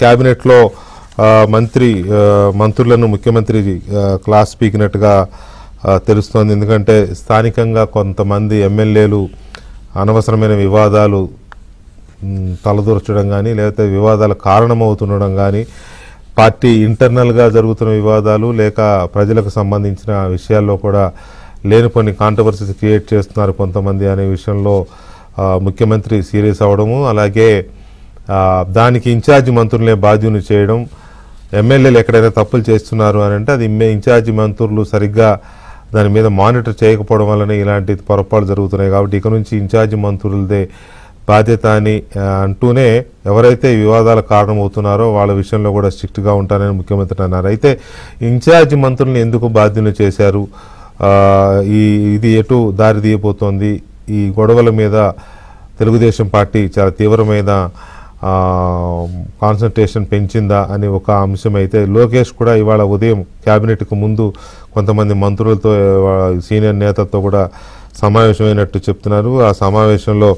క్యాబినెట్లో మంత్రులను ముఖ్యమంత్రి క్లాస్ పీకినట్టుగా తెలుస్తోంది. ఎందుకంటే స్థానికంగా కొంతమంది ఎమ్మెల్యేలు అనవసరమైన వివాదాలు తలదూర్చడం కానీ లేకపోతే వివాదాల కారణమవుతుండడం కానీ పార్టీ ఇంటర్నల్గా జరుగుతున్న వివాదాలు లేక ప్రజలకు సంబంధించిన విషయాల్లో కూడా లేనిపోని కాంట్రవర్సీస్ క్రియేట్ చేస్తున్నారు కొంతమంది అనే విషయంలో ముఖ్యమంత్రి సీరియస్ అవ్వడము, అలాగే దానికి ఇన్ఛార్జి మంత్రులనే బాధ్యుని చేయడం, ఎమ్మెల్యేలు ఎక్కడైనా తప్పులు చేస్తున్నారు అని అంటే అది ఇన్ఛార్జి మంత్రులు సరిగ్గా దాని మీద మానిటర్ చేయకపోవడం వల్లనే ఇలాంటి పొరపాట్లు జరుగుతున్నాయి. కాబట్టి ఇక నుంచి ఇన్ఛార్జి మంత్రులదే బాధ్యత అని అంటూనే ఎవరైతే వివాదాల కారణమవుతున్నారో వాళ్ళ విషయంలో కూడా స్ట్రిక్ట్గా ఉంటారని ముఖ్యమంత్రి అన్నారు. అయితే ఇన్ఛార్జి మంత్రులను ఎందుకు బాధ్యులు చేశారు, ఇది ఎటు దారి తీయబోతోంది, ఈ గొడవల మీద తెలుగుదేశం పార్టీ చాలా తీవ్రమైన కాన్సన్ట్రేషన్ పెంచిందా అని ఒక అంశం అయితే లోకేష్ కూడా ఇవాళ ఉదయం క్యాబినెట్కు ముందు కొంతమంది మంత్రులతో సీనియర్ నేతలతో కూడా సమావేశమైనట్టు చెప్తున్నారు. ఆ సమావేశంలో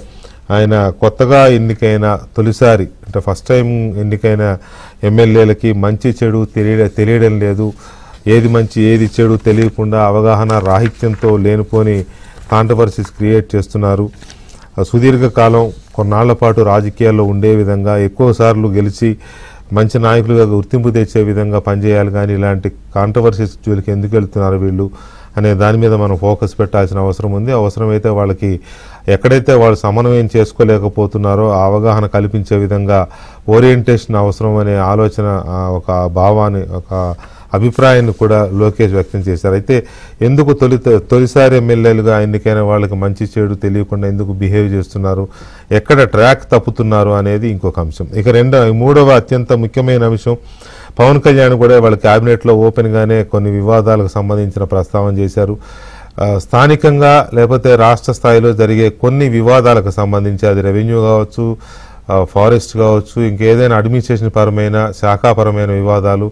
ఆయన కొత్తగా ఎన్నికైన తొలిసారి అంటే ఫస్ట్ టైం ఎన్నికైన ఎమ్మెల్యేలకి మంచి చెడు తెలియడం లేదు, ఏది మంచి ఏది చెడు తెలియకుండా అవగాహన రాహిత్యంతో లేనిపోని కాంట్రవర్సీస్ క్రియేట్ చేస్తున్నారు. సుదీర్ఘకాలం కొన్నాళ్ల పాటు రాజకీయాల్లో ఉండే విధంగా ఎక్కువసార్లు గెలిచి మంచి నాయకులుగా గుర్తింపు తెచ్చే విధంగా పనిచేయాలి, కానీ ఇలాంటి కాంట్రవర్సీస్ జోలికి ఎందుకు వెళ్తున్నారు వీళ్ళు అనే దాని మీద మనం ఫోకస్ పెట్టాల్సిన అవసరం ఉంది. అవసరమైతే వాళ్ళకి ఎక్కడైతే వాళ్ళు సమన్వయం చేసుకోలేకపోతున్నారో ఆ అవగాహన కల్పించే విధంగా ఓరియంటేషన్ అవసరం అనే ఆలోచన, ఒక భావాన్ని, ఒక అభిప్రాయాన్ని కూడా లోకేష్ వ్యక్తం చేశారు. అయితే ఎందుకు తొలిసారి ఎమ్మెల్యేలుగా ఎన్నికైన వాళ్ళకి మంచి చెడు తెలియకుండా ఎందుకు బిహేవ్ చేస్తున్నారు, ఎక్కడ ట్రాక్ తప్పుతున్నారు అనేది ఇంకొక అంశం. ఇక మూడవ అత్యంత ముఖ్యమైన అంశం, పవన్ కళ్యాణ్ కూడా వాళ్ళ క్యాబినెట్లో ఓపెన్గానే కొన్ని వివాదాలకు సంబంధించిన ప్రస్తావన చేశారు. స్థానికంగా లేకపోతే రాష్ట్ర స్థాయిలో జరిగే కొన్ని వివాదాలకు సంబంధించి అది రెవెన్యూ కావచ్చు, ఫారెస్ట్ కావచ్చు, ఇంకేదైనా అడ్మినిస్ట్రేషన్ పరమైన శాఖాపరమైన వివాదాలు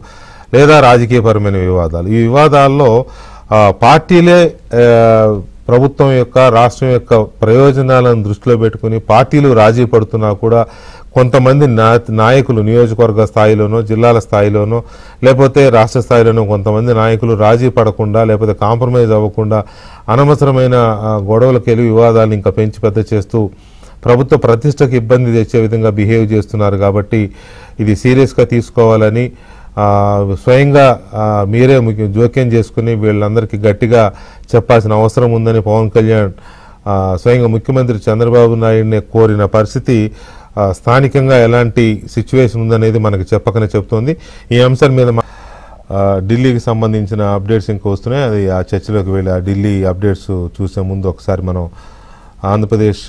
లేదా రాజకీయపరమైన వివాదాలు, ఈ వివాదాల్లో పార్టీలే ప్రభుత్వం యొక్క రాష్ట్రం యొక్క ప్రయోజనాలను దృష్టిలో పెట్టుకుని పార్టీలు రాజీ పడుతున్నా కూడా కొంతమంది నాయకులు నియోజకవర్గ స్థాయిలోనో జిల్లాల స్థాయిలోనో లేకపోతే రాష్ట్ర స్థాయిలోనో కొంతమంది నాయకులు రాజీ పడకుండా లేకపోతే కాంప్రమైజ్ అవ్వకుండా అనవసరమైన గొడవలకు వెళ్ళి వివాదాలను ఇంకా పెంచి పెద్ద చేస్తూ ప్రభుత్వ ప్రతిష్టకు ఇబ్బంది తెచ్చే విధంగా బిహేవ్ చేస్తున్నారు. కాబట్టి ఇది సీరియస్గా తీసుకోవాలని స్వయంగా మీరే జోక్యం చేసుకుని వీళ్ళందరికీ గట్టిగా చెప్పాల్సిన అవసరం ఉందని పవన్ కళ్యాణ్ స్వయంగా ముఖ్యమంత్రి చంద్రబాబు నాయుడిని కోరిన పరిస్థితి స్థానికంగా ఎలాంటి సిచ్యువేషన్ ఉందనేది మనకు చెప్పకనే చెప్తోంది. ఈ అంశం మీద ఢిల్లీకి సంబంధించిన అప్డేట్స్ ఇంకా వస్తున్నాయి. అది ఆ చర్చలోకి వెళ్ళి ఆ ఢిల్లీ అప్డేట్స్ చూసే ముందు ఒకసారి మనం ఆంధ్రప్రదేశ్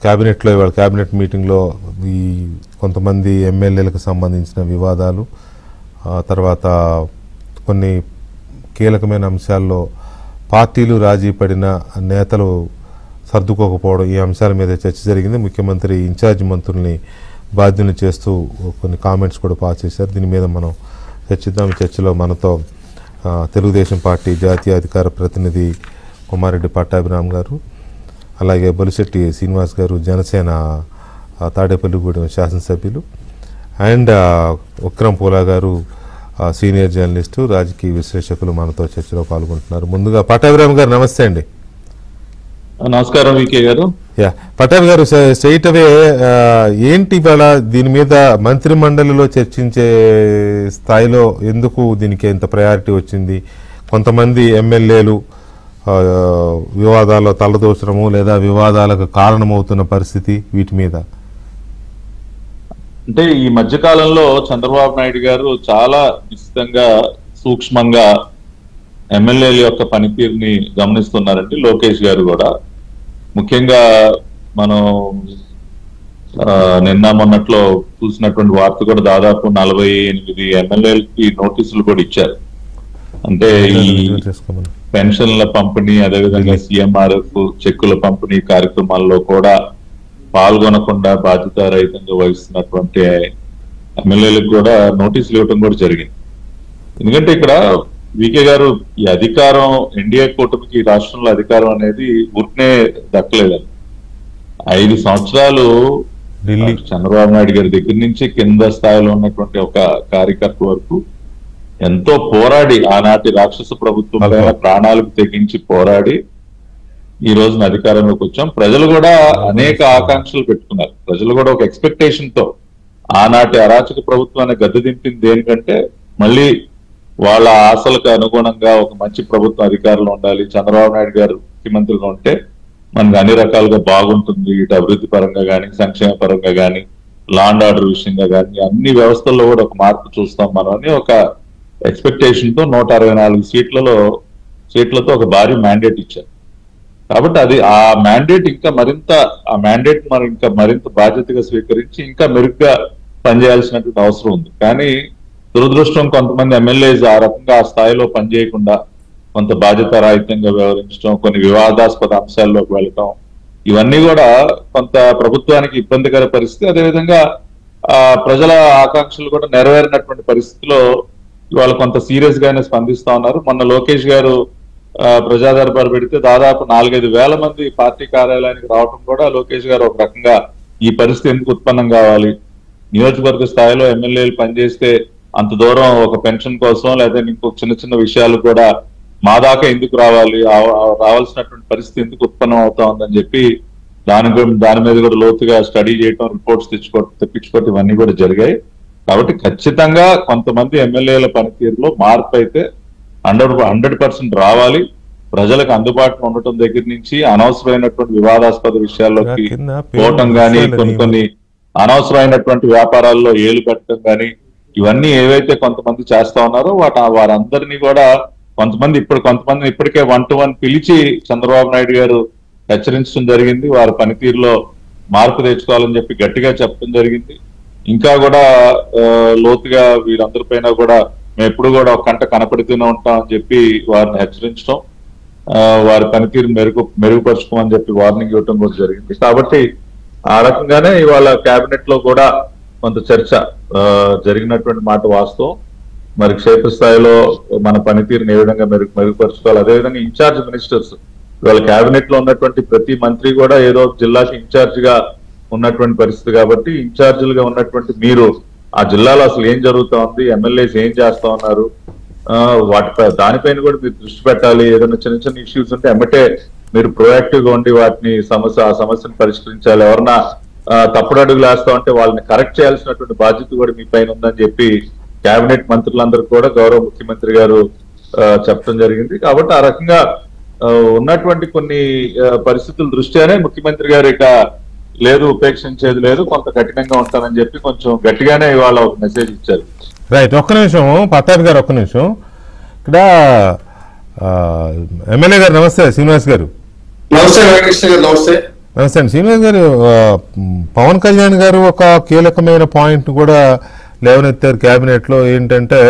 క్యాబినెట్లో ఇవాళ క్యాబినెట్ మీటింగ్లో ఈ కొంతమంది ఎమ్మెల్యేలకు సంబంధించిన వివాదాలు, తర్వాత కొన్ని కీలకమైన అంశాల్లో పార్టీలు రాజీ పడిన నేతలు సర్దుకోకపోవడం, ఈ అంశాల మీద చర్చ జరిగింది. ముఖ్యమంత్రి ఇన్ఛార్జ్ మంత్రుల్ని బాధ్యులు చేస్తూ కొన్ని కామెంట్స్ కూడా పాస్ చేశారు. దీని మీద మనం చర్చిద్దాం. చర్చలో మనతో తెలుగుదేశం పార్టీ జాతీయ అధికార ప్రతినిధి కుమారెడ్డి పట్టాభిరామ్ గారు, అలాగే బొలిశెట్టి శ్రీనివాస్ గారు జనసేన తాడేపల్లిగూడెం శాసనసభ్యులు, అండ్ విక్రమ్ పూలా గారు సీనియర్ జర్నలిస్టు రాజకీయ విశ్లేషకులు మనతో చర్చలో పాల్గొంటున్నారు. ముందుగా పట్టాభిరామ్ గారు నమస్తే అండి. నమస్కారం వికే గారు. పట్టాభి గారు, స్ట్రైట్ అవే ఏంటి ఇవాళ దీని మీద మంత్రి మండలిలో చర్చించే స్థాయిలో ఎందుకు దీనికి ఎంత ప్రయారిటీ వచ్చింది? కొంతమంది ఎమ్మెల్యేలు వివాదాల్లో తలదోచడము లేదా వివాదాలకు కారణమవుతున్న పరిస్థితి, వీటి మీద అంటే ఈ మధ్య కాలంలో చంద్రబాబు నాయుడు గారు చాలా నిశ్చితంగా సూక్ష్మంగా ఎమ్మెల్యేల యొక్క పనితీరుని గమనిస్తున్నారండి. లోకేష్ గారు కూడా ముఖ్యంగా మనం నిన్న మొన్నట్లో చూసినటువంటి వార్త కూడా దాదాపు 48 ఎమ్మెల్యేలకి నోటీసులు కూడా ఇచ్చారు. అంటే ఈ పెన్షన్ల పంపిణీ, అదేవిధంగా సీఎంఆర్ఎఫ్ చెక్కుల పంపిణీ కార్యక్రమాల్లో కూడా పాల్గొనకుండా బాధ్యతారహితంగా వహిస్తున్నటువంటి ఎమ్మెల్యేలకు కూడా నోటీసులు ఇవ్వడం కూడా జరిగింది. ఎందుకంటే ఇక్కడ వికే గారు, ఈ అధికారం ఎన్డీఏ కూటమికి రాష్ట్రంలో అధికారం అనేది ఊరినే దక్కలేదండి. 5 సంవత్సరాలు ఢిల్లీ చంద్రబాబు నాయుడు గారి దగ్గర నుంచి కింద స్థాయిలో ఉన్నటువంటి ఒక కార్యకర్త వరకు ఎంతో పోరాడి ఆనాటి రాక్షస ప్రభుత్వం పైన ప్రాణాలకు తెగించి పోరాడి ఈ రోజున అధికారంలోకి వచ్చాం. ప్రజలు కూడా అనేక ఆకాంక్షలు పెట్టుకున్నారు. ప్రజలు కూడా ఒక ఎక్స్పెక్టేషన్ తో ఆనాటి అరాచక ప్రభుత్వాన్ని గద్దె దింపింది దేనికంటే మళ్ళీ వాళ్ళ ఆశలకు అనుగుణంగా ఒక మంచి ప్రభుత్వం అధికారంలో ఉండాలి, చంద్రబాబు నాయుడు గారు ముఖ్యమంత్రిగా ఉంటే మనకు అన్ని రకాలుగా బాగుంటుంది, ఇటు అభివృద్ధి పరంగా కానీ సంక్షేమ పరంగా కానీ లా అండ్ ఆర్డర్ విషయంగా కానీ అన్ని వ్యవస్థల్లో కూడా ఒక మార్పు చూస్తాం మనం అని ఒక ఎక్స్పెక్టేషన్ తో 164 సీట్లతో ఒక భారీ మ్యాండేట్ ఇచ్చారు. కాబట్టి అది ఆ మ్యాండేట్ మనం ఇంకా మరింత బాధ్యతగా స్వీకరించి ఇంకా మెరుగ్గా పనిచేయాల్సినటువంటి అవసరం ఉంది. కానీ దురదృష్టం కొంతమంది ఎమ్మెల్యేస్ ఆ రకంగా ఆ స్థాయిలో పనిచేయకుండా కొంత బాధ్యత రాహిత్యంగా వ్యవహరించడం, కొన్ని వివాదాస్పద అంశాల్లోకి వెళ్ళటం, ఇవన్నీ కూడా కొంత ప్రభుత్వానికి ఇబ్బందికర పరిస్థితి. అదేవిధంగా ప్రజల ఆకాంక్షలు కూడా నెరవేరినటువంటి పరిస్థితిలో ఇవాళ కొంత సీరియస్ గానే స్పందిస్తా ఉన్నారు. మొన్న లోకేష్ గారు ప్రజా దర్బార్ పెడితే దాదాపు 4-5 వేల మంది పార్టీ కార్యాలయానికి రావడం కూడా లోకేష్ గారు ఒక రకంగా ఈ పరిస్థితి ఎందుకు ఉత్పన్నం కావాలి, నియోజకవర్గ స్థాయిలో ఎమ్మెల్యేలు పనిచేస్తే అంత దూరం ఒక పెన్షన్ కోసం లేదా ఇంకొక చిన్న చిన్న విషయాలు కూడా మా దాకా ఎందుకు రావాల్సినటువంటి పరిస్థితి ఎందుకు ఉత్పన్నం అవుతా ఉందని చెప్పి దాని మీద కూడా లోతుగా స్టడీ చేయటం, రిపోర్ట్స్ తెప్పించుకోవటం ఇవన్నీ కూడా జరిగాయి. కాబట్టి ఖచ్చితంగా కొంతమంది ఎమ్మెల్యేల పనితీరులో మార్పు అయితే 100% రావాలి. ప్రజలకు అందుబాటులో ఉండటం దగ్గర నుంచి అనవసరమైనటువంటి వివాదాస్పద విషయాల్లోకి పోవటం కానీ, కొన్ని అనవసరమైనటువంటి వ్యాపారాల్లో ఏలు పెట్టడం కానీ, ఇవన్నీ ఏవైతే కొంతమంది చేస్తా ఉన్నారో వారందరినీ కూడా కొంతమంది ఇప్పటికే 1-to-1 పిలిచి చంద్రబాబు నాయుడు గారు హెచ్చరించడం జరిగింది. వారి పనితీరులో మార్పు తెచ్చుకోవాలని చెప్పి గట్టిగా చెప్పడం జరిగింది. ఇంకా కూడా లోతుగా వీరందరిపైన కూడా మేము ఎప్పుడు కూడా ఒక కంట కనపడుతూనే ఉంటాం అని చెప్పి వారిని హెచ్చరించడం, వారి పనితీరు మెరుగుపరచుకోమని చెప్పి వార్నింగ్ ఇవ్వడం కూడా జరిగింది. కాబట్టి ఆ రకంగానే ఇవాళ కేబినెట్ లో కూడా కొంత చర్చ జరిగినటువంటి మాట వాస్తవం. మరి క్షేత్రస్థాయిలో మన పనితీరుని ఏ విధంగా మెరుగుపరచుకోవాలి, అదేవిధంగా ఇన్ఛార్జ్ మినిస్టర్స్ ఇవాళ కేబినెట్ లో ఉన్నటువంటి ప్రతి మంత్రి కూడా ఏదో జిల్లాకి ఇన్ఛార్జ్ గా ఉన్నటువంటి పరిస్థితి. కాబట్టి ఇన్ఛార్జీలుగా ఉన్నటువంటి మీరు ఆ జిల్లాలో అసలు ఏం జరుగుతా ఉంది, ఎమ్మెల్యేస్ ఏం చేస్తా ఉన్నారు, దానిపైన కూడా మీరు దృష్టి పెట్టాలి. ఏదైనా చిన్న చిన్న ఇష్యూస్ ఉంటే ఎమ్మటే మీరు ప్రొయాక్టివ్ గా ఉండి ఆ సమస్యను పరిష్కరించాలి. ఎవరన్నా తప్పుడు అడుగులు వేస్తా ఉంటే వాళ్ళని కరెక్ట్ చేయాల్సినటువంటి బాధ్యత కూడా మీ పైన ఉందని చెప్పి కేబినెట్ మంత్రులందరూ కూడా గౌరవ ముఖ్యమంత్రి గారు చెప్పడం జరిగింది. కాబట్టి ఆ రకంగా ఉన్నటువంటి కొన్ని పరిస్థితుల దృష్ట్యానే ముఖ్యమంత్రి గారు ఇక లేదు, ఉపేక్షించేది లేదు, కొంత కఠినంగా ఉంటానని చెప్పి కొంచెం గట్టిగానే ఇవాళ ఒక మెసేజ్ ఇచ్చారు. రైట్, ఒక్క నిమిషం పతాబ్ గారు, ఒక్క నిమిషం. ఇక్కడ ఎమ్మెల్యే గారు నమస్తే. శ్రీనివాస్ గారు నమస్తే. నమస్తే నమస్తే అండి. శ్రీనివాస్ గారు, పవన్ కళ్యాణ్ గారు ఒక కీలకమైన పాయింట్ కూడా లేవనెత్తారు కేబినెట్ లో. ఏంటంటే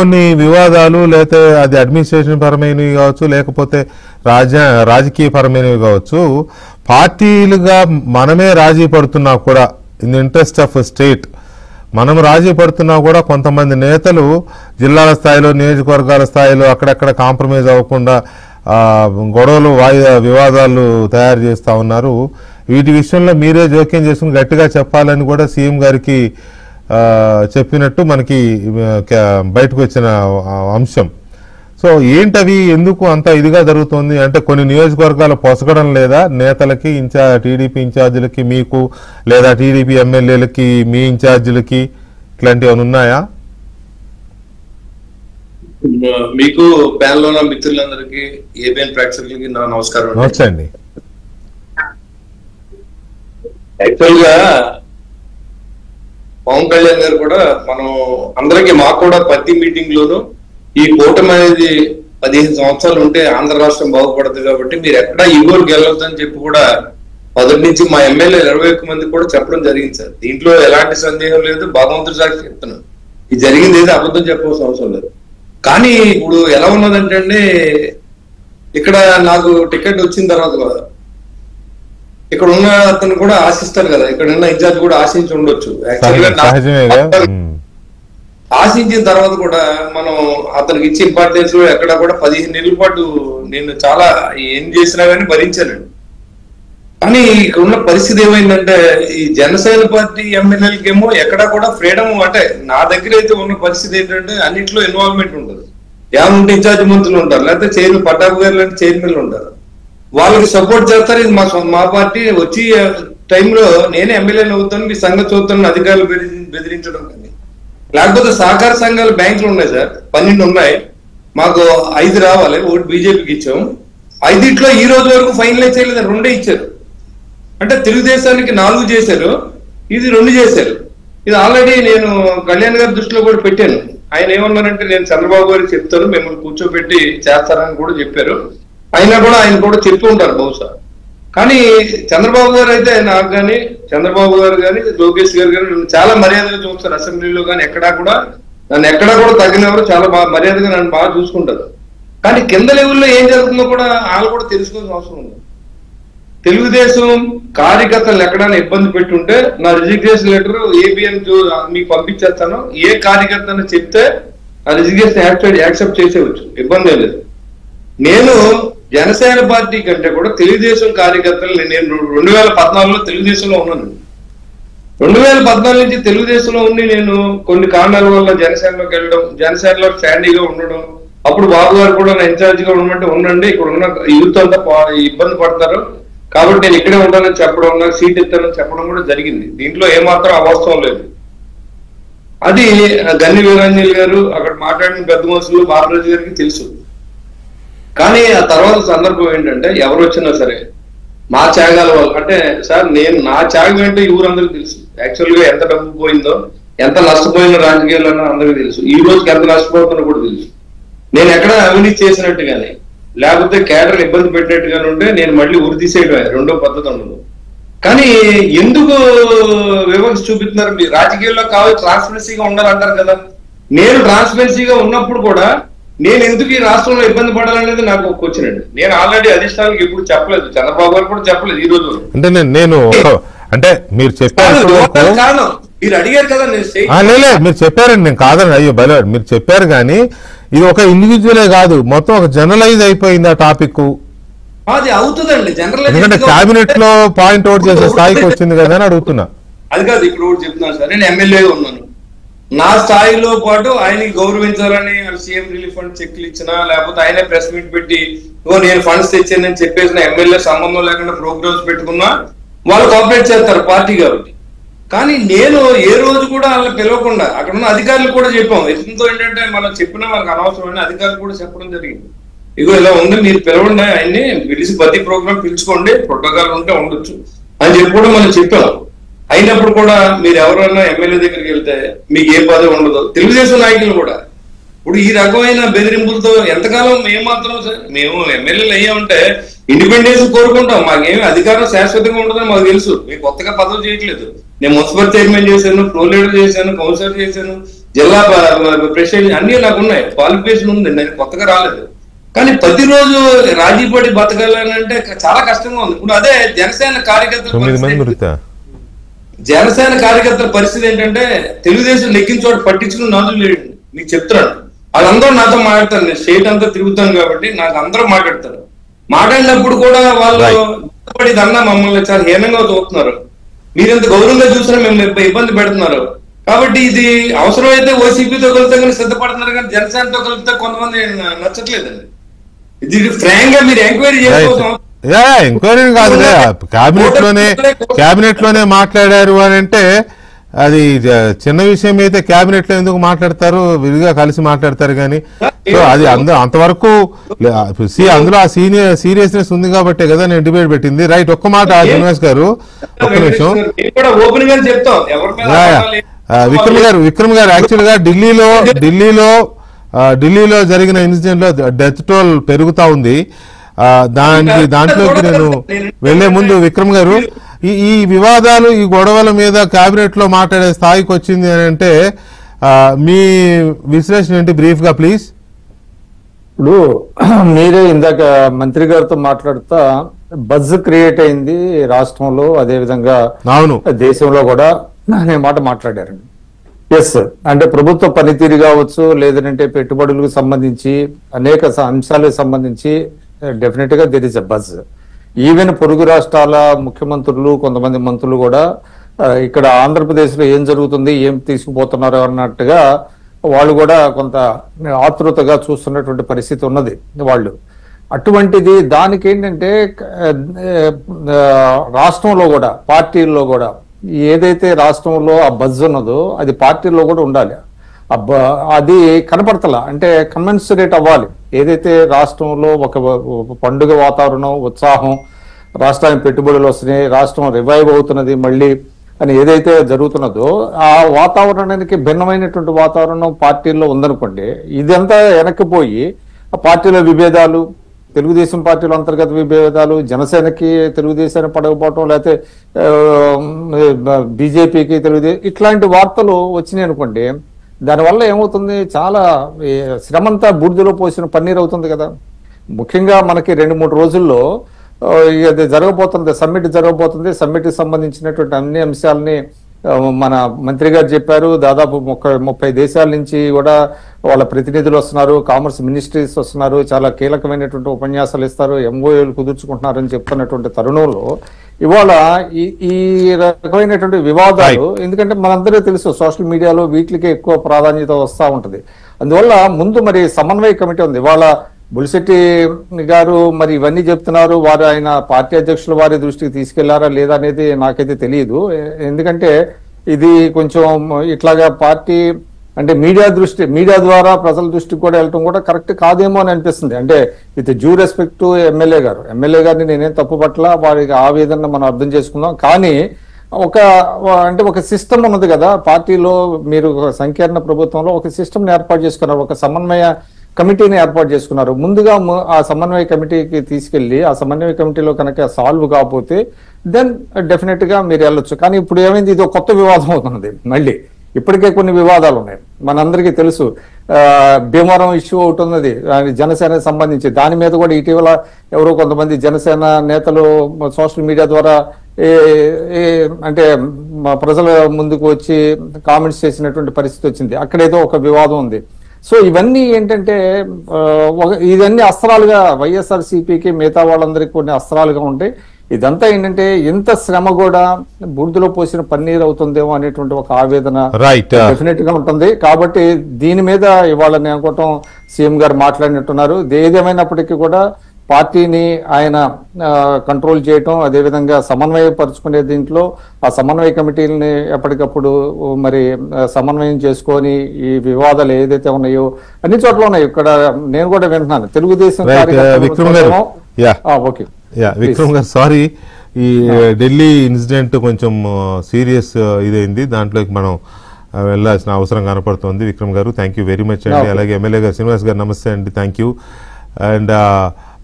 కొన్ని వివాదాలు, లేకపోతే అది అడ్మినిస్ట్రేషన్ పరమైనవి కావచ్చు, లేకపోతే రాజకీయ పరమైనవి కావచ్చు, పార్టీలుగా మనమే రాజీ పడుతున్నా కూడా, in the interest of state మనం రాజీ పడుతున్నా కూడా కొంతమంది నేతలు జిల్లాల స్థాయిలో, నియోజకవర్గాల స్థాయిలో అక్కడక్కడ కాంప్రమైజ్ అవ్వకుండా గొడవలు, వివాదాలు తయారు చేస్తూ ఉన్నారు. వీటి విషయంలో మీరే జోక్యం చేసుకుని గట్టిగా చెప్పాలని కూడా సీఎం గారికి చెప్పినట్టు మనకి బయటకు వచ్చిన అంశం. సో ఏంటవి, ఎందుకు అంత ఇదిగా జరుగుతుంది అంటే కొన్ని నియోజకవర్గాలు పొసగడం లేదా నేతలకి, టీడీపీ ఇన్ఛార్జీలకి మీకు, లేదా టీడీపీ ఎమ్మెల్యేలకి మీ ఇన్ఛార్జీలకి, ఇట్లాంటివి ఉన్నాయా? మీకు ప్యానల్ లో ఉన్న మిత్రులందరికీ, ఏబిఎన్ ప్రేక్షకులకి నా నమస్కారం. నమస్తే అండి. యాక్చువల్ గా పవన్ కళ్యాణ్ గారు కూడా మనం అందరికీ, మాకు కూడా ప్రతి మీటింగ్ లోను ఈ కూటమి అనేది 15 సంవత్సరాలు ఉంటే ఆంధ్ర రాష్ట్రం బాగుపడుతుంది కాబట్టి మీరు ఎక్కడా ఈగోకి వెళ్ళొద్దని చెప్పి కూడా మొదటి నుంచి మా ఎమ్మెల్యేలు 21 మంది కూడా చెప్పడం జరిగింది సార్. దీంట్లో ఎలాంటి సందేహం లేదు, భగవంతుడి సాక్షి చెప్తున్నాను. ఇది జరిగింది ఏదో అబద్ధం చెప్పవలసిన అవసరం లేదు. కానీ ఇప్పుడు ఎలా ఉన్నదంటే అండి, ఇక్కడ నాకు టికెట్ వచ్చిన తర్వాత కూడా ఇక్కడ ఉన్న అతను కూడా ఆశిస్తారు కదా, ఇక్కడ ఉన్న ఇన్ఛార్జ్ కూడా ఆశించి ఉండొచ్చు. ఆశించిన తర్వాత కూడా మనం అతనికి ఇచ్చే ఇంపార్టెన్స్ ఎక్కడ కూడా 15 నెలల పాటు నేను చాలా ఏం చేసినా కానీ భరించానండి. కానీ ఇక్కడ ఉన్న పరిస్థితి ఏమైందంటే ఈ జనసేన పార్టీ ఎమ్మెల్యేలకేమో ఎక్కడా కూడా ఫ్రీడమ్, అంటే నా దగ్గర అయితే ఉన్న పరిస్థితి ఏంటంటే అన్నింటిలో ఇన్వాల్వ్మెంట్ ఉంటుంది. యావంటే ఇన్ఛార్జ్ మంత్రులు ఉంటారు, లేకపోతే చైర్మన్ పట్టాభి గారు లాంటి చైర్మన్లు ఉంటారు, వాళ్ళకి సపోర్ట్ చేస్తారు. ఇది మా పార్టీ వచ్చి టైంలో నేనే ఎమ్మెల్యేలు అవుతాను, మీ సంగతి చూస్తాను అధికారులు బెదిరించడం కానీ. లేకపోతే సహకార సంఘాలు బ్యాంకులు ఉన్నాయి సార్, 12 ఉన్నాయి, మాకు 5 రావాలి, ఒకటి బీజేపీకి ఇచ్చాం. 5 ఈ రోజు వరకు ఫైనలైజ్ చేయలేదు, 2 ఇచ్చారు. అంటే తెలుగుదేశానికి 4 చేశారు, ఇది 2 చేశారు. ఇది ఆల్రెడీ నేను కళ్యాణ్ గారి దృష్టిలో కూడా పెట్టాను. ఆయన ఏమన్నారంటే నేను చంద్రబాబు గారికి చెప్తాను, మిమ్మల్ని కూర్చోబెట్టి చేస్తారని కూడా చెప్పారు. అయినా కూడా ఆయన కూడా చెప్పి ఉంటారు బహుశా. కానీ చంద్రబాబు గారు అయితే నాకు కానీ, చంద్రబాబు గారు కానీ, లోకేష్ గారు కానీ చాలా మర్యాదగా చూస్తారు. అసెంబ్లీలో కానీ ఎక్కడా కూడా నన్ను ఎక్కడా కూడా తగ్గినవారు, చాలా బాగా మర్యాదగా నన్ను బాగా చూసుకుంటారు. కానీ కింద లెవెల్లో ఏం జరుగుతుందో కూడా వాళ్ళు కూడా తెలుసుకోవాల్సిన అవసరం ఉంది. తెలుగుదేశం కార్యకర్తలు ఎక్కడైనా ఇబ్బంది పెట్టుంటే నా రిజిగ్నేషన్ లెటర్ ఏబిఎన్ మీకు పంపించేస్తాను, ఏ కార్యకర్తను చెప్తే ఆ రిజిగ్నేషన్ యాక్సెప్ట్ చేసేవచ్చు, ఇబ్బంది లేదు. నేను జనసేన పార్టీ కంటే కూడా తెలుగుదేశం కార్యకర్తలు, నేను 2014లో తెలుగుదేశంలో ఉన్నాను. 2014 నుంచి తెలుగుదేశంలో ఉండి నేను కొన్ని కారణాల వల్ల జనసేనలోకి వెళ్ళడం, జనసేనలో స్టాండీగా ఉండడం, అప్పుడు బాబు గారు కూడా నా ఇన్ఛార్జ్ గా ఉండమంటే ఉండండి, ఇక్కడ ఉన్న యూత్ అంతా ఇబ్బంది పడతారు కాబట్టి నేను ఇక్కడే ఉంటానని చెప్పడం, నాకు సీట్ ఇస్తానని చెప్పడం కూడా జరిగింది. దీంట్లో ఏమాత్రం అవాస్తవం లేదు. అది గన్ని వీరాంజలి గారు అక్కడ మాట్లాడిన పెద్ద మనుషులు బాలరాజు గారికి తెలుసు. కానీ ఆ తర్వాత సందర్భం ఏంటంటే ఎవరు వచ్చినా సరే మా త్యాగాల వల్ల, అంటే సార్ నేను నా త్యాగం ఏంటో ఈ ఊరందరికీ తెలుసు. యాక్చువల్ గా ఎంత డబ్బు పోయిందో, ఎంత నష్టపోయిందో రాజకీయాల్లో అందరికీ తెలుసు. ఈ రోజుకి ఎంత నష్టపోతుందో కూడా తెలుసు. నేను ఎక్కడ అవినీతి చేసినట్టు కానీ లేకపోతే కేడర్ ఇబ్బంది పెట్టినట్టుగానే ఉంటే నేను మళ్ళీ ఉరి తీసేయడమే, రెండో పద్ధతి ఉండదు. కానీ ఎందుకు వివక్ష చూపిస్తున్నారు? మీరు రాజకీయాల్లో కావాలి ట్రాన్స్పరెన్సీగా ఉండాలంటారు కదా. నేను ట్రాన్స్పరెన్సీగా ఉన్నప్పుడు కూడా నేను ఎందుకు ఈ రాష్ట్రంలో ఇబ్బంది పడాలనేది నాకు ఒక క్వశ్చన్ అండి. నేను ఆల్రెడీ అధిష్టానానికి ఎప్పుడు చెప్పలేదు, చంద్రబాబు గారు కూడా చెప్పలేదు ఈ రోజు. అంటే మీరు చెప్పారు, మీరు అడిగారు కదా, మీరు చెప్పారండి, నేను కాదని, అయ్యో బయలు మీరు చెప్పారు. కానీ ఇది ఒక ఇండివిజువలే కాదు, మొత్తం ఒక జనరలైజ్ అయిపోయింది ఆ టాపిక్. అది అవుతుందండి జనరల్, ఎందుకంటే కేబినెట్ లో పాయింట్ అవుట్ చేసే స్థాయికి వచ్చింది కదా అని అడుగుతున్నా. అది కాదు, ఇక్కడ ఒకటి చెప్తున్నాను సార్, నేను ఎమ్మెల్యేగా ఉన్నాను. నా స్థాయిలో పాటు ఆయనకి గౌరవించాలని సీఎం రిలీఫ్ ఫండ్ చెక్లు ఇచ్చినా, లేకపోతే ఆయనే ప్రెస్ మీట్ పెట్టి నేను ఫండ్స్ తెచ్చానని చెప్పేసిన ఎమ్మెల్యే సంబంధం లేకుండా ప్రోగ్రామ్స్ పెట్టుకున్నా వాళ్ళు కోఆపరేట్ చేస్తారు పార్టీ కాబట్టి. కానీ నేను ఏ రోజు కూడా వాళ్ళని పిలవకుండా అక్కడ ఉన్న అధికారులు కూడా చెప్పాం. ఎంతో ఏంటంటే మనం చెప్పినా మనకు అనవసరమైన అధికారులు కూడా చెప్పడం జరిగింది. ఇగో ఇలా ఉంది, మీరు పిలవండి, ఆయన్ని పిలిచి ప్రతి ప్రోగ్రామ్ పిలుచుకోండి, ప్రోటోకాల్ ఉంటే ఉండొచ్చు అని చెప్పి కూడా మనం చెప్పాం. అయినప్పుడు కూడా మీరు ఎవరైనా ఎమ్మెల్యే దగ్గరికి వెళ్తే మీకు ఏ పదవి ఉండదు. తెలుగుదేశం నాయకులు కూడా ఇప్పుడు ఈ రకమైన బెదిరింపులతో ఎంతకాలం ఏమాత్రం మేము ఎమ్మెల్యేలు అయ్యామంటే ఇండిపెండెన్స్ కోరుకుంటాం, మాకేమి అధికారం శాశ్వతంగా ఉండదని మాకు తెలుసు. మీకు కొత్తగా పదవి చేయట్లేదు. నేను మున్సిపల్ చైర్మన్ చేశాను, ప్రో లీడర్ చేశాను, కౌన్సిలర్ చేశాను, జిల్లా ప్రెసిడెంట్ అన్ని నాకు ఉన్నాయి, క్వాలిఫికేషన్ ఉంది, నేను కొత్తగా రాలేదు. కానీ ప్రతిరోజు రాజీపడి బతకాలని అంటే చాలా కష్టంగా ఉంది. ఇప్పుడు అదే జనసేన కార్యకర్తల పరిస్థితి ఏంటంటే తెలుగుదేశం నెక్కిన చోట పట్టించుకుని నాదులు లేడు. మీకు చెప్తున్నాను, వాళ్ళందరూ నాతో మాట్లాడతారు. నేను స్టేట్ అంతా తిరుగుతాను కాబట్టి నాకు అందరూ మాట్లాడతారు. మాట్లాడినప్పుడు కూడా వాళ్ళు ఇదన్నా మమ్మల్ని చాలా హీనంగా చూస్తున్నారు, మీరెంత గౌరవంగా చూసినా మేము ఇబ్బంది పెడుతున్నారు. కాబట్టి ఇది అవసరమైతే ఓసీపీతో కలిపితే కానీ సిద్ధపడుతున్నారు, కానీ జనసేనతో కలిపితే కొంతమంది నచ్చట్లేదండి. ఇది ఫ్రాంక్ గా మీరు ఎంక్వైరీ చేసుకోవచ్చు. ఎంక్వైరీ కాదు, క్యాబినెట్ లోనే మాట్లాడారు అని అంటే అది చిన్న విషయం అయితే క్యాబినెట్ లో ఎందుకు మాట్లాడతారు, విడిగా కలిసి మాట్లాడతారు. కానీ సో అది అంతవరకు అందులో ఆ సీరియస్నెస్ ఉంది కాబట్టి కదా నేను డిబేట్ పెట్టింది. రైట్, ఒక్క మాట శ్రీనివాస్ గారు, ఒక్క నిమిషం. విక్రమ్ గారు యాక్చువల్ గా ఢిల్లీలో జరిగిన ఇన్సిడెంట్ లో డెత్ టోల్ పెరుగుతా ఉంది. దాంట్లోకి నేను వెళ్లే ముందు విక్రమ్ గారు, ఈ వివాదాలు, ఈ గొడవల మీద కేబినెట్ లో మాట్లాడే స్థాయికి వచ్చింది అని అంటే మీ విశ్లేషణ ఏంటి బ్రీఫ్ గా ప్లీజ్? ఇప్పుడు మీరే ఇందాక మంత్రి గారితో మాట్లాడుతా బజ్ క్రియేట్ అయింది రాష్ట్రంలో, అదే విధంగా అవును దేశంలో కూడా అనే మాట మాట్లాడారండి. ఎస్, అంటే ప్రభుత్వ పనితీరు కావచ్చు, లేదంటే పెట్టుబడులకు సంబంధించి అనేక అంశాలకు సంబంధించి డెఫినెట్ గా there is a buzz. Even పొరుగు రాష్ట్రాల ముఖ్యమంత్రులు కొంతమంది మంత్రులు కూడా ఇక్కడ ఆంధ్రప్రదేశ్లో ఏం జరుగుతుంది, ఏం తీసుకుపోతున్నారు అన్నట్టుగా వాళ్ళు కూడా కొంత ఆతృతగా చూస్తున్నటువంటి పరిస్థితి ఉన్నది వాళ్ళు. అటువంటిది దానికి ఏంటంటే రాష్ట్రంలో కూడా పార్టీల్లో కూడా ఏదైతే రాష్ట్రంలో ఆ బజ్ ఉన్నదో అది పార్టీల్లో కూడా ఉండాలి. అది కనపడతలా, అంటే కన్వెన్సరేట్ అవ్వాలి. ఏదైతే రాష్ట్రంలో ఒక పండుగ వాతావరణం, ఉత్సాహం, రాష్ట్రానికి పెట్టుబడులు వస్తున్నాయి, రాష్ట్రం రివైవ్ అవుతున్నది మళ్ళీ అని ఏదైతే జరుగుతున్నదో ఆ వాతావరణానికి భిన్నమైనటువంటి వాతావరణం పార్టీల్లో ఉందనుకోండి, ఇదంతా వెనక్కిపోయి ఆ పార్టీల విభేదాలు, తెలుగుదేశం పార్టీలో అంతర్గత విభేదాలు, జనసేనకి తెలుగుదేశాన్ని పడకపోవటం, లేకపోతే బీజేపీకి తెలుగుదేశం, ఇట్లాంటి వార్తలు వచ్చినాయి అనుకోండి, దానివల్ల ఏమవుతుంది, చాలా శ్రమంతా బూడిదలో పోసిన పన్నీర్ అవుతుంది కదా. ముఖ్యంగా మనకి 2-3 రోజుల్లో ఇది జరగబోతుంది, సమ్మిట్ జరగబోతుంది. సమ్మిట్కి సంబంధించినటువంటి అన్ని అంశాలని మన మంత్రి గారు చెప్పారు. దాదాపు 30 దేశాల నుంచి కూడా వాళ్ళ ప్రతినిధులు వస్తున్నారు, కామర్స్ మినిస్ట్రీస్ వస్తున్నారు, చాలా కీలకమైనటువంటి ఉపన్యాసాలు ఇస్తారు, ఎంఓఏలు కుదుర్చుకుంటున్నారని చెప్తున్నటువంటి తరుణంలో ఇవాళ ఈ రకమైనటువంటి వివాదాలు, ఎందుకంటే మనందరికీ తెలుసు సోషల్ మీడియాలో వీటికి ఎక్కువ ప్రాధాన్యత వస్తూ ఉంటుంది. అందువల్ల ముందు మరి సమన్వయ కమిటీ ఉంది. ఇవాళ బుల్శెట్టి గారు మరి ఇవన్నీ చెప్తున్నారు, వారు ఆయన పార్టీ అధ్యక్షుల వారి దృష్టికి తీసుకెళ్లారా లేదా అనేది నాకైతే తెలియదు. ఎందుకంటే ఇది కొంచెం ఇట్లాగా పార్టీ అంటే మీడియా ద్వారా ప్రజల దృష్టికి కూడా వెళ్ళటం కూడా కరెక్ట్ కాదేమో అని అనిపిస్తుంది. అంటే with due respect to MLA గారిని నేనేం తప్పు పట్ల, వారికి ఆవేదన మనం అర్థం చేసుకుందాం. కానీ ఒక సిస్టమ్ ఉన్నది కదా పార్టీలో. మీరు సంకీర్ణ ప్రభుత్వంలో ఒక సిస్టమ్ని ఏర్పాటు చేసుకున్నారు, ఒక సమన్వయ కమిటీని ఏర్పాటు చేసుకున్నారు. ముందుగా ఆ సమన్వయ కమిటీకి తీసుకెళ్లి ఆ సమన్వయ కమిటీలో కనుక సాల్వ్ కాకపోతే దెన్ డెఫినెట్ గా మీరు వెళ్ళొచ్చు. కానీ ఇప్పుడు ఏమైంది, ఇది ఒక కొత్త వివాదం అవుతున్నది. మళ్ళీ ఇప్పటికే కొన్ని వివాదాలు ఉన్నాయి, మనందరికీ తెలుసు. భీమవరం ఇష్యూ ఒకటి ఉన్నది జనసేనకు సంబంధించి, దాని మీద కూడా ఇటీవల ఎవరో కొంతమంది జనసేన నేతలు సోషల్ మీడియా ద్వారా అంటే ప్రజల ముందుకు వచ్చి కామెంట్స్ చేసినటువంటి పరిస్థితి వచ్చింది. అక్కడేదో ఒక వివాదం ఉంది. సో ఇవన్నీ ఏంటంటే ఇవన్నీ అస్త్రాలుగా వైఎస్ఆర్సీపీకి మిగతా వాళ్ళందరికీ కొన్ని అస్త్రాలుగా ఉంటాయి. ఇదంతా ఏంటంటే ఇంత శ్రమ కూడా బూడిదలో పోసిన పన్నీర్ అవుతుందేమో అనేటువంటి ఒక ఆవేదన డెఫినెట్ గా ఉంటుంది. కాబట్టి దీని మీద ఇవాళ నేను అనుకోవటం సీఎం గారు మాట్లాడినట్టున్నారు. ఏదేమైనప్పటికీ కూడా పార్టీని ఆయన కంట్రోల్ చేయటం, అదేవిధంగా సమన్వయపరుచుకునే దీంట్లో ఆ సమన్వయ కమిటీలని ఎప్పటికప్పుడు మరి సమన్వయం చేసుకొని ఈ వివాదాలు ఏదైతే ఉన్నాయో అన్ని చోట్ల ఉన్నాయి. ఇక్కడ నేను కూడా వింటున్నాను తెలుగుదేశం విక్రమ్ గారు, సారీ, ఈ ఢిల్లీ ఇన్సిడెంట్ కొంచెం సీరియస్ ఇదైంది, దాంట్లోకి మనం వెళ్ళాల్సిన అవసరం కనపడుతుంది. విక్రమ్ గారు థ్యాంక్ యూ వెరీ మచ్ అండి. అలాగే ఎమ్మెల్యే గారు శ్రీనివాస్ గారు నమస్తే అండి, థ్యాంక్ యూ. అండ్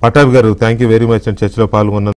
పట్టాభి గారు థ్యాంక్ యూ వెరీ మచ్ అండి చర్చలో పాల్గొన్నారు.